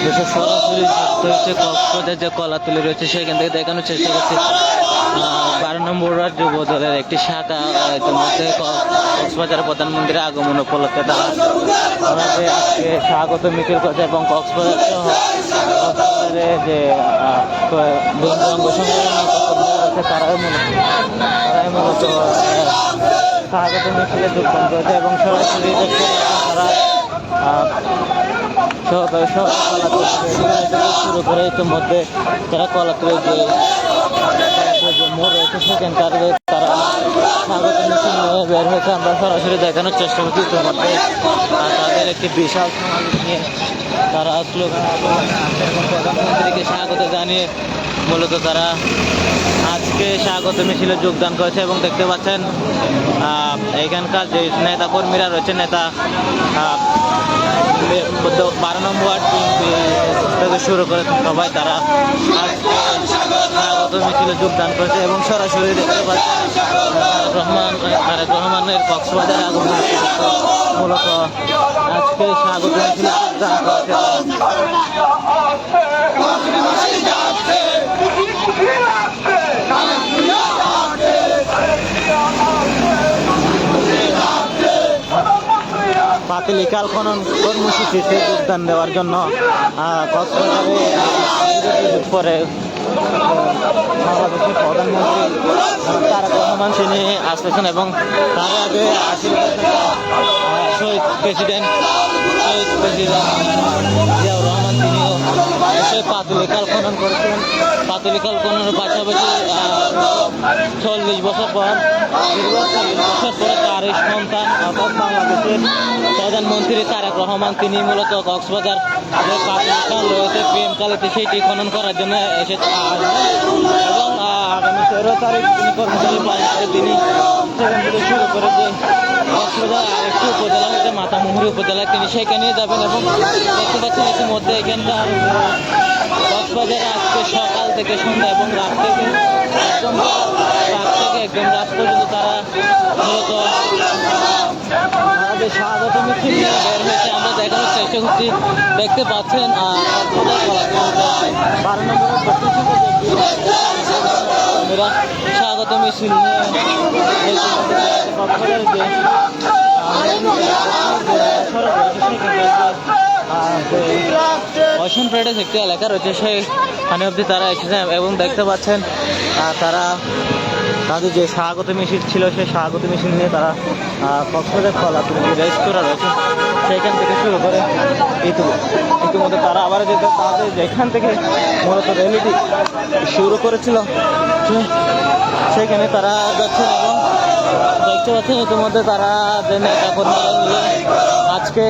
দেশের সরাসরি যুক্ত হচ্ছে কক্সবাজার যে কলাতলি রয়েছে সেখান থেকে দেখানোর চেষ্টা করছে 12 নম্বর ওয়ার্ড যুব দলের একটি শাখা ইতিমধ্যে কক্সবাজারের প্রধানমন্ত্রীর আগমন উপলক্ষে তারা আমাদের আজকে স্বাগত মিছিল করছে এবং কক্সবাজার সহ কক্সবাজারে যে অঙ্গ সংগঠন আছে তারাই মূলত স্বাগত মিছিলে যোগদান করেছে এবং সরাসরি তারা শুরু করে ইতিমধ্যে যারা কলাতলের যে মোড় রয়েছে সেখানকার তারা স্বাগত মিছিল নিয়ে বের হয়েছে। আমরা সরাসরি দেখানোর চেষ্টা করছি ইতিমধ্যে তাদের একটি বিশাল সমাবেশ নিয়ে তারা স্লোগান এবং প্রধানমন্ত্রীকে স্বাগত জানিয়ে মূলত তারা আজকে স্বাগত মিছিলে যোগদান করেছে এবং দেখতে পাচ্ছেন এখানকার যে নেতা কর্মীরা রয়েছে নেতা 12 নম্বর ওয়ার্ড থেকে শুরু করে সবাই তারা আজকে স্বাগত মিছিলে যোগদান করেছে এবং সরাসরি দেখতে পাচ্ছেন তারেক রহমানের কক্সবাজার আগমন মূলত আজকে স্বাগত মিছিলে যোগদান করেছে। পাতিলিকাল খনন কর্মসূচিতে যোগদান দেওয়ার জন্য কক্সবাজারে পরে বাংলাদেশের প্রধানমন্ত্রী তারেক রহমান তিনি আসতেছেন এবং তার আগে শহীদ প্রেসিডেন্ট জিয়াউর রহমান তিনিও এসে পাতিলিকাল খনন করেছিলেন। পাতিলিকাল খননের পাশাপাশি 40 বছর পর তার সন্তান অর্থাৎ বাংলাদেশের প্রধানমন্ত্রী তারেক রহমান তিনি মূলত কক্সবাজার যে পাতিলিকাল রয়েছে প্রেমকালীতে সেটি খনন করার জন্য এসে এবং আগামী 13 তারিখ তিনি কর্মচারী পালন করে তিনি সেখান থেকে শুরু করে যে কক্সবাজার আরেকটি উপজেলা হচ্ছে মাতামুহুরী উপজেলায় তিনি সেখানে যাবেন এবং দেখতে পাচ্ছেন ইতিমধ্যে এখানকার কক্সবাজারে আজকে সকাল থেকে সন্ধ্যা এবং রাত থেকে একদম রাত পর্যন্ত তারা মূলত যে স্বাগত মিছিল নিয়ে বের হয়েছে আমরা দেখানোর চেষ্টা করছি। দেখতে পাচ্ছেন 12 নম্বরের স্বাগত মিছিল নিয়ে ওশান প্যারাডাইস একটি এলাকা রয়েছে সেখানে অবধি তারা এসেছেন এবং দেখতে পাচ্ছেন তারা তাদের যে স্বাগত মিছিল ছিল সেই স্বাগত মিছিল নিয়ে তারা কক্সবাজার কলাতলি যে রেস্তোরাঁ রয়েছে সেইখান থেকে শুরু করে ইতিমধ্যে তারা আবার যেতে তাদের যেখান থেকে মূলত র্যালিটি শুরু করেছিল সেখানে তারা যাচ্ছেন এবং দেখতে পাচ্ছেন ইতিমধ্যে তারা যে নেতা কর্মীরা মিলে আজকে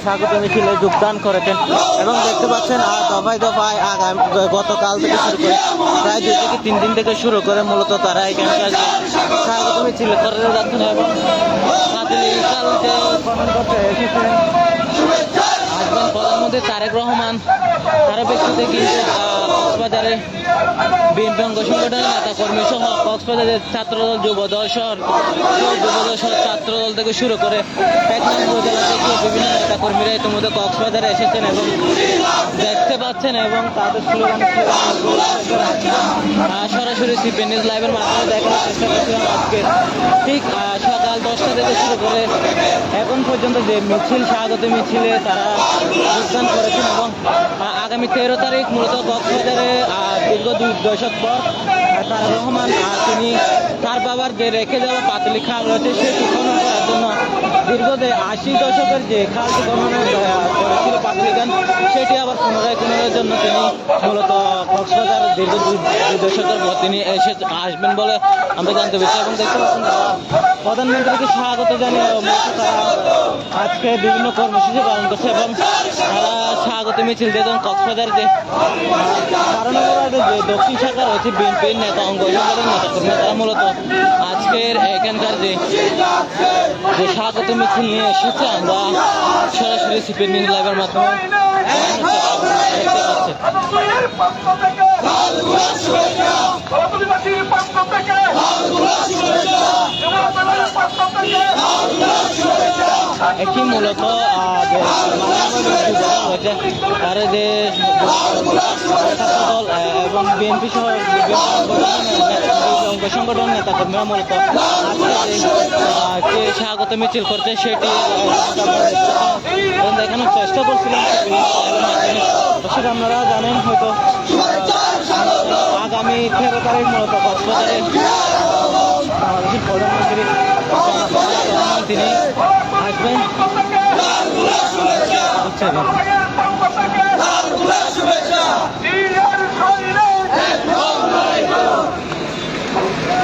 স্বাগত মিছিলে যোগদান করেছেন এবং দেখতে পাচ্ছেন দফায় দফায় গতকাল থেকে শুরু করে প্রায় 2 থেকে 3 দিন থেকে শুরু করে মূলত তারা এখানকার স্বাগত মিছিল করে যাচ্ছেন এবং পাতিলিকাল যে খনন করতে এসেছেন আসবেন প্রধানমন্ত্রী তারেক রহমান তারা ব্যক্তিতে কিন্তু কক্সবাজারে বিএনপি অঙ্গ সংগঠনের নেতা কর্মী সহ কক্সবাজারের ছাত্রদল যুবদল সহ ছাত্রদল থেকে শুরু করে টেকনাফ উপজেলা থেকে বিভিন্ন নেতা কর্মীরা ইতিমধ্যে কক্সবাজারে এসেছেন এবং দেখতে পাচ্ছেন এবং তাদের স্লোগান সরাসরি সিপি নিউজ লাইভের মাধ্যমে দেখানোর চেষ্টা করছিলাম। আজকে ঠিক সকাল 10টা থেকে শুরু করে এখন পর্যন্ত যে মিছিল স্বাগত মিছিলে তারা যোগদান করেছেন এবং আগামী 13 তারিখ মূলত কক্সবাজারে দীর্ঘ 2 দশক পর তারেক রহমান তিনি তার বাবার যে রেখে যাওয়া পাতলি খাল রয়েছে সেটি খনন করার জন্য দীর্ঘ 80 দশকের যে খালটি খনন করেছিল পাতলি খাল সেটি আবার পুনরায় খননের জন্য তিনি মূলত কক্সবাজার দীর্ঘ 2 দশকের পর তিনি আসবেন বলে আমরা জানতে পেরেছি এবং দেখতে পাচ্ছেন প্রধানমন্ত্রীকে স্বাগত জানিয়ে তারা আজকে বিভিন্ন কর্মসূচি পালন করছে এবং তারা স্বাগত মিছিল দিয়ে কক্সবাজার যে 12 নম্বর ওয়ার্ডে যে দক্ষিণ শাখা রয়েছে বিএনপির নেতা অঙ্গ সংগঠনের নেতা কর্মী তারা মূলত আজকের এখানকার যে স্বাগত মিছিল নিয়ে এসেছে আমরা সরাসরি সিপি নিউজ লাইভের মাধ্যমে দেখতে পাচ্ছি। হচ্ছে। এটি মূলত যে রয়েছে তার যে দল এবং বিএনপি সহ অঙ্গ সংগঠন নেতাকর্মীরা মূলত যে স্বাগত মিছিল করছে সেটি দেখানোর চেষ্টা করছিলাম। দর্শক আপনারা জানেন হয়তো আগামী 13 তারিখ মূলত কক্সবাজারে বাংলাদেশের প্রধানমন্ত্রী তিনি আসবেন।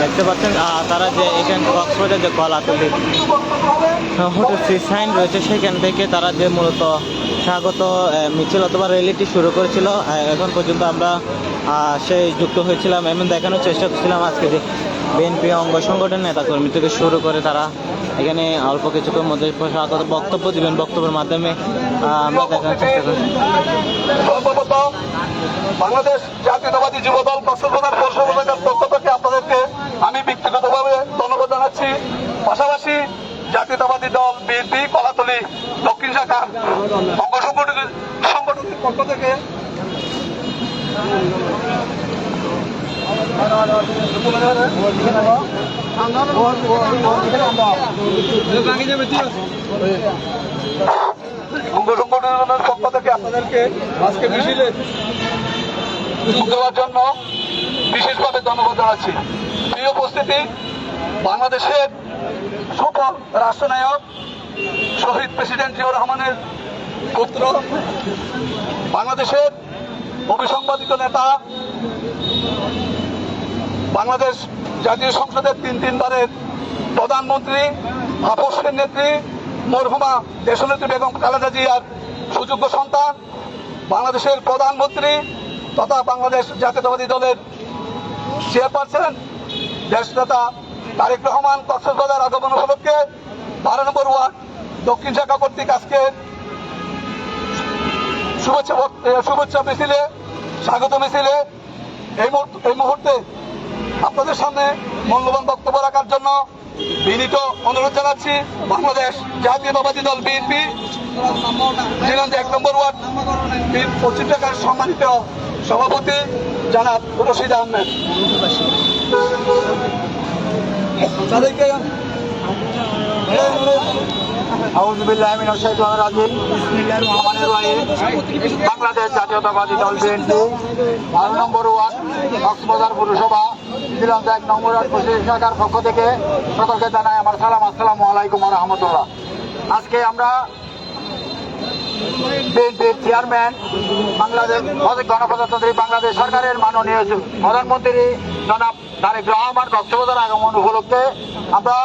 দেখতে পাচ্ছেন তারা যে এখানে কক্সবাজার যে কলাতলি হোটেল সি সাইন রয়েছে সেখান থেকে তারা যে মূলত স্বাগত মিছিল অথবা র্যালিটি শুরু করেছিল। এখন পর্যন্ত আমরা সেই যুক্ত হয়েছিলাম এবং দেখানোর চেষ্টা করছিলাম আজকে যে বিএনপি অঙ্গ সংগঠনের নেতাকর্মী থেকে শুরু করে তারা এখানে অল্প কিছুক্ষণ মধ্যে স্বাগত বক্তব্য দিবেন। বক্তব্যের মাধ্যমে আমরা দেখানোর চেষ্টা করি। বাংলাদেশ জাতীয়তাবাদী যুবদল কক্সবাজার পৌরসভার পক্ষ থেকে আপনাদেরকে আমি ব্যক্তিগতভাবে ধন্যবাদ জানাচ্ছি। পাশাপাশি জাতীয়তাবাদী দল বিএনপি কলাতলী দক্ষিণ শাখার অঙ্গ সংগঠনের পক্ষ থেকে অঙ্গ সংগঠনের পক্ষ থেকে আপনাদেরকে আজকে মিছিলে যোগ দেওয়ার জন্য বিশেষভাবে ধন্যবাদ জানাচ্ছি। প্রিয় উপস্থিতি, বাংলাদেশের সফল রাষ্ট্রনায়ক শহীদ প্রেসিডেন্ট জিয়াউর রহমানের পুত্র, বাংলাদেশের অবিসংবাদিত নেতা, বাংলাদেশ জাতীয় সংসদের তিনবারের প্রধানমন্ত্রী, আপসের নেত্রী মরহুমা দেশনেত্রী বেগম খালেদা জিয়ার সুযোগ্য সন্তান, বাংলাদেশের প্রধানমন্ত্রী তথা বাংলাদেশ জাতীয়তাবাদী দলের চেয়ারপারসন দেশনেতা তারেক রহমান কক্সবাজার আগমন উপলক্ষে 12 নম্বর ওয়ার্ড দক্ষিণ শাখা কর্তৃক আজকে শুভেচ্ছা মিছিলে, স্বাগত মিছিলে এই মুহূর্তে আপনাদের সামনে মূল্যবান বক্তব্য রাখার জন্য বিনীত অনুরোধ জানাচ্ছি। বাংলাদেশ জাতীয়তাবাদী দল বিএনপি 1 নম্বর ওয়ার্ড পশ্চিম শাখার সম্মানিত সভাপতি জনাব রশিদ আহমেদ। বাংলাদেশ জাতীয়তাবাদী দল বিএনপি 12 নম্বর ওয়ার্ড কক্সবাজার পৌরসভা 1 নম্বর ওয়ার্ড পশ্চিম শাখার পক্ষ থেকে সকলকে জানাই আমার সালাম। আসসালামু আলাইকুম ওয়া রাহমাতুল্লাহ। আজকে আমরা বিএনপির চেয়ারম্যান বাংলাদেশ গণপ্রজাতন্ত্রী বাংলাদেশ সরকারের মাননীয় প্রধানমন্ত্রী জনাব তারেক রহমান কক্সবাজার আগমন উপলক্ষে আমরা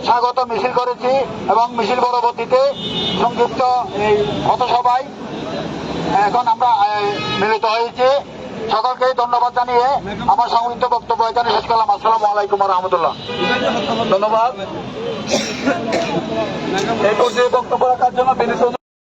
স্বাগত মিছিল করেছি এবং মিছিল পরবর্তীতে সংক্ষিপ্ত এই পথসভায় এখন আমরা মিলিত হয়েছি। সকলকে ধন্যবাদ জানিয়ে আমার সংক্ষিপ্ত বক্তব্য এখানে শেষ করলাম। আসসালামু আলাইকুম ওয়া রাহমাতুল্লাহ। ধন্যবাদ। এই পর্যায়ে বক্তব্য রাখার জন্য